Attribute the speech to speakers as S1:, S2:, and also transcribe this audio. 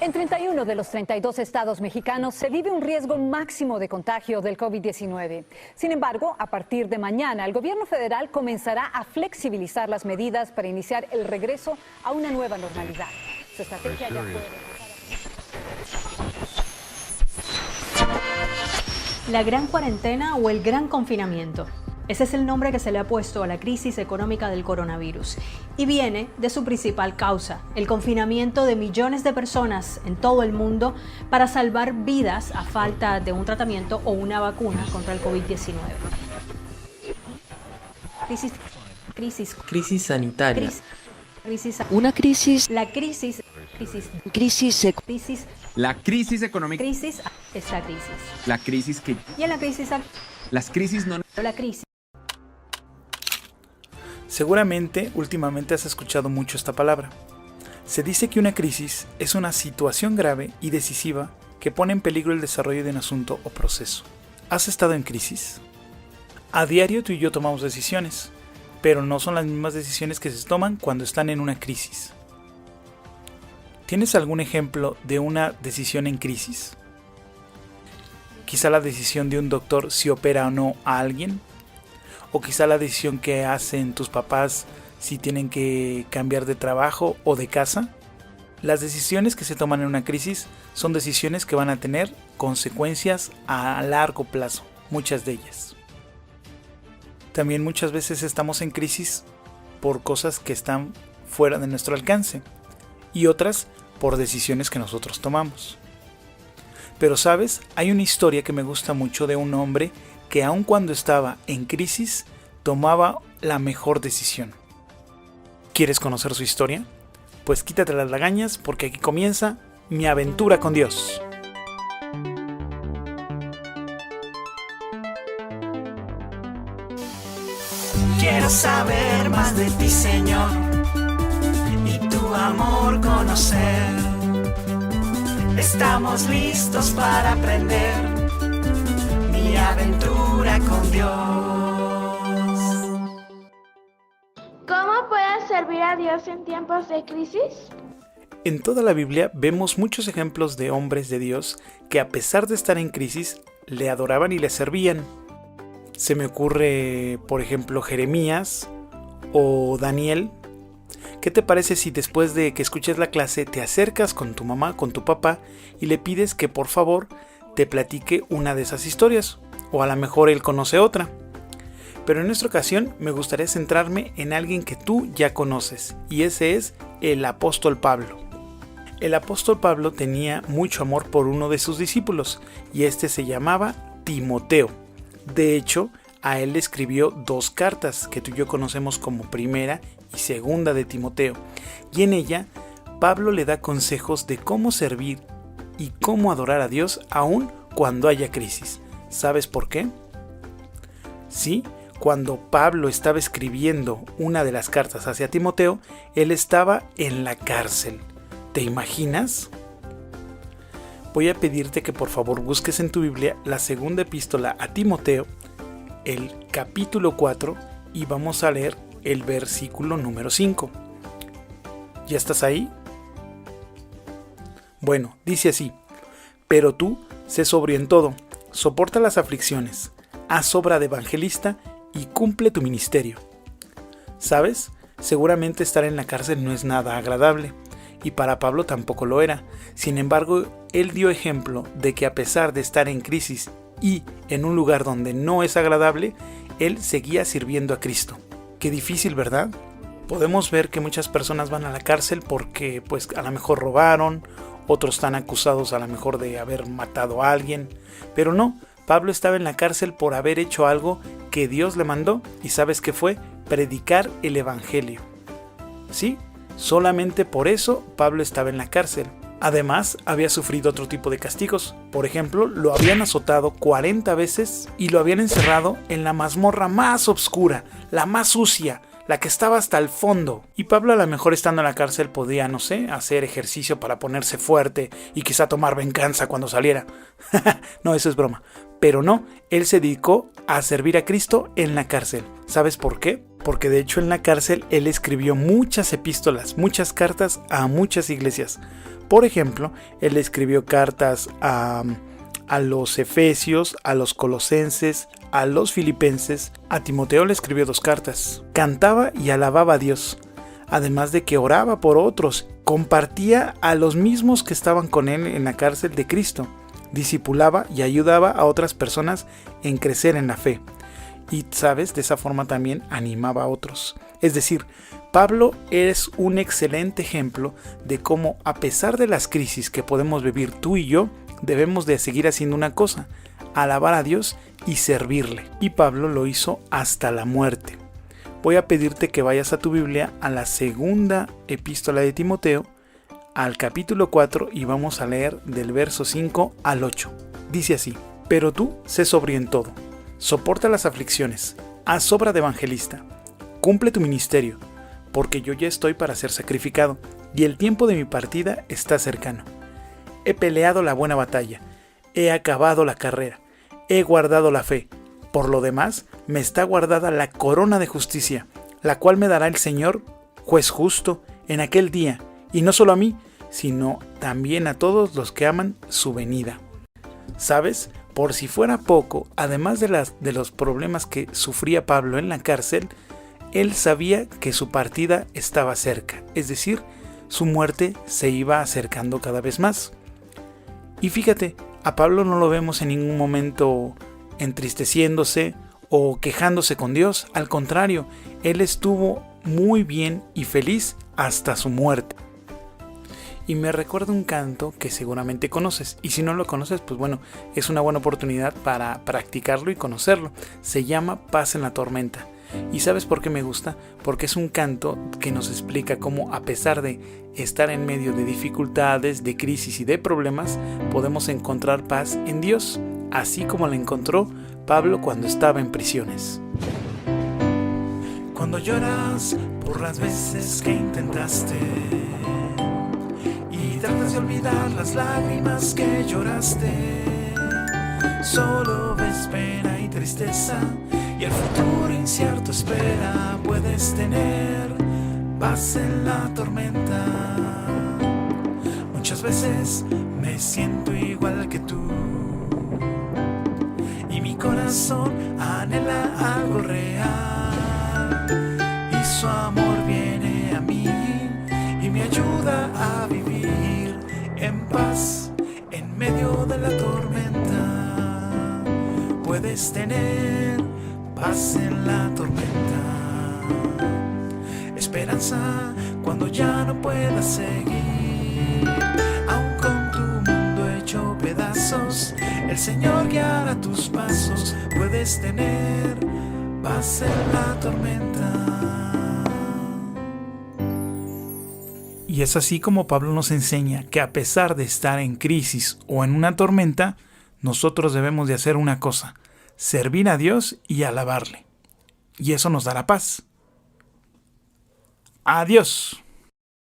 S1: En 31 de los 32 estados mexicanos se vive un riesgo máximo de contagio del COVID-19. Sin embargo, a partir de mañana, el gobierno federal comenzará a flexibilizar las medidas para iniciar el regreso a una nueva normalidad. Su estrategia ya fue...
S2: La gran cuarentena o el gran confinamiento. Ese es el nombre que se le ha puesto a la crisis económica del coronavirus y viene de su principal causa, el confinamiento de millones de personas en todo el mundo para salvar vidas a falta de un tratamiento o una vacuna contra el COVID-19.
S3: Crisis sanitaria.
S4: Una crisis.
S2: La crisis.
S5: La crisis económica.
S2: Crisis es la crisis.
S5: La crisis que...
S2: Y en la crisis...
S5: Las crisis no...
S2: La crisis.
S6: Seguramente, últimamente has escuchado mucho esta palabra. Se dice que una crisis es una situación grave y decisiva que pone en peligro el desarrollo de un asunto o proceso. ¿Has estado en crisis? A diario tú y yo tomamos decisiones, pero no son las mismas decisiones que se toman cuando están en una crisis. ¿Tienes algún ejemplo de una decisión en crisis? Quizá la decisión de un doctor si opera o no a alguien. O quizá la decisión que hacen tus papás si tienen que cambiar de trabajo o de casa. Las decisiones que se toman en una crisis son decisiones que van a tener consecuencias a largo plazo, muchas de ellas. También muchas veces estamos en crisis por cosas que están fuera de nuestro alcance y otras por decisiones que nosotros tomamos. Pero sabes, hay una historia que me gusta mucho de un hombre que aun cuando estaba en crisis, tomaba la mejor decisión. ¿Quieres conocer su historia? Pues quítate las lagañas porque aquí comienza mi aventura con Dios.
S7: Quiero saber más de ti, Señor, y tu amor conocer. Estamos listos para aprender mi aventura con Dios.
S8: ¿Cómo puedes servir a Dios en tiempos de crisis?
S6: En toda la Biblia vemos muchos ejemplos de hombres de Dios que a pesar de estar en crisis, le adoraban y le servían. Se me ocurre, por ejemplo, Jeremías o Daniel. ¿Qué te parece si después de que escuches la clase te acercas con tu mamá, con tu papá y le pides que por favor te platique una de esas historias? O a lo mejor él conoce otra. Pero en esta ocasión me gustaría centrarme en alguien que tú ya conoces, y ese es el apóstol Pablo. El apóstol Pablo tenía mucho amor por uno de sus discípulos, y este se llamaba Timoteo. De hecho, a él le escribió 2 cartas que tú y yo conocemos como primera y segunda de Timoteo, y en ella Pablo le da consejos de cómo servir y cómo adorar a Dios aun cuando haya crisis. ¿Sabes por qué? Sí, cuando Pablo estaba escribiendo una de las cartas hacia Timoteo, él estaba en la cárcel. ¿Te imaginas? Voy a pedirte que por favor busques en tu Biblia la segunda epístola a Timoteo, el capítulo 4, y vamos a leer el versículo número 5. ¿Ya estás ahí? Bueno, dice así: pero tú, sé sobrio en todo, soporta las aflicciones, haz obra de evangelista y cumple tu ministerio. ¿Sabes? Seguramente estar en la cárcel no es nada agradable, y para Pablo tampoco lo era. Sin embargo, él dio ejemplo de que a pesar de estar en crisis y en un lugar donde no es agradable, él seguía sirviendo a Cristo. Qué difícil, ¿verdad? Podemos ver que muchas personas van a la cárcel porque pues a lo mejor robaron, otros están acusados a lo mejor de haber matado a alguien, pero no, Pablo estaba en la cárcel por haber hecho algo que Dios le mandó, y ¿sabes qué fue? Predicar el evangelio. Sí, solamente por eso Pablo estaba en la cárcel. Además, había sufrido otro tipo de castigos. Por ejemplo, lo habían azotado 40 veces y lo habían encerrado en la mazmorra más oscura, la más sucia, la que estaba hasta el fondo. Y Pablo, a lo mejor estando en la cárcel, podía, no sé, hacer ejercicio para ponerse fuerte y quizá tomar venganza cuando saliera. No, eso es broma. Pero no, él se dedicó a servir a Cristo en la cárcel. ¿Sabes por qué? porque de hecho en la cárcel él escribió muchas epístolas, muchas cartas a muchas iglesias. Por ejemplo, él escribió cartas a los efesios, a los colosenses, a los filipenses. A Timoteo le escribió 2 cartas. Cantaba y alababa a Dios, además de que oraba por otros. Compartía a los mismos que estaban con él en la cárcel de Cristo. Discipulaba y ayudaba a otras personas en crecer en la fe. Y, ¿sabes? De esa forma también animaba a otros. Es decir, Pablo es un excelente ejemplo de cómo, a pesar de las crisis que podemos vivir tú y yo, debemos de seguir haciendo una cosa: alabar a Dios y servirle. Y Pablo lo hizo hasta la muerte. Voy a pedirte que vayas a tu Biblia a la segunda epístola de Timoteo, al capítulo 4, y vamos a leer del verso 5 al 8. Dice así: pero tú sé sobrio en todo, soporta las aflicciones, haz obra de evangelista, cumple tu ministerio, porque yo ya estoy para ser sacrificado, y el tiempo de mi partida está cercano. He peleado la buena batalla, he acabado la carrera, he guardado la fe. Por lo demás, me está guardada la corona de justicia, la cual me dará el Señor, juez justo, en aquel día, y no solo a mí, sino también a todos los que aman su venida. ¿Sabes? Por si fuera poco, además de los problemas que sufría Pablo en la cárcel, él sabía que su partida estaba cerca, es decir, su muerte se iba acercando cada vez más. Y fíjate, a Pablo no lo vemos en ningún momento entristeciéndose o quejándose con Dios. Al contrario, él estuvo muy bien y feliz hasta su muerte. Y me recuerda un canto que seguramente conoces, y si no lo conoces, pues bueno, es una buena oportunidad para practicarlo y conocerlo. Se llama Paz en la tormenta. ¿Y sabes por qué me gusta? Porque es un canto que nos explica cómo, a pesar de estar en medio de dificultades, de crisis y de problemas, podemos encontrar paz en Dios, así como la encontró Pablo cuando estaba en prisiones.
S7: Cuando lloras por las veces que intentaste y tratas de olvidar las lágrimas que lloraste, solo ves pena y tristeza, y el futuro incierto espera. Puedes tener paz en la tormenta. Muchas veces me siento igual que tú, y mi corazón anhela algo real, y su amor viene a mí y me ayuda a vivir en paz en medio de la tormenta. Puedes tener paz en la tormenta, esperanza cuando ya no puedas seguir, aun con tu mundo hecho pedazos, el Señor guiará tus pasos. Puedes tener paz en la tormenta.
S6: Y es así como Pablo nos enseña que, a pesar de estar en crisis o en una tormenta, nosotros debemos de hacer una cosa: servir a Dios y alabarle. Y eso nos dará paz. Adiós.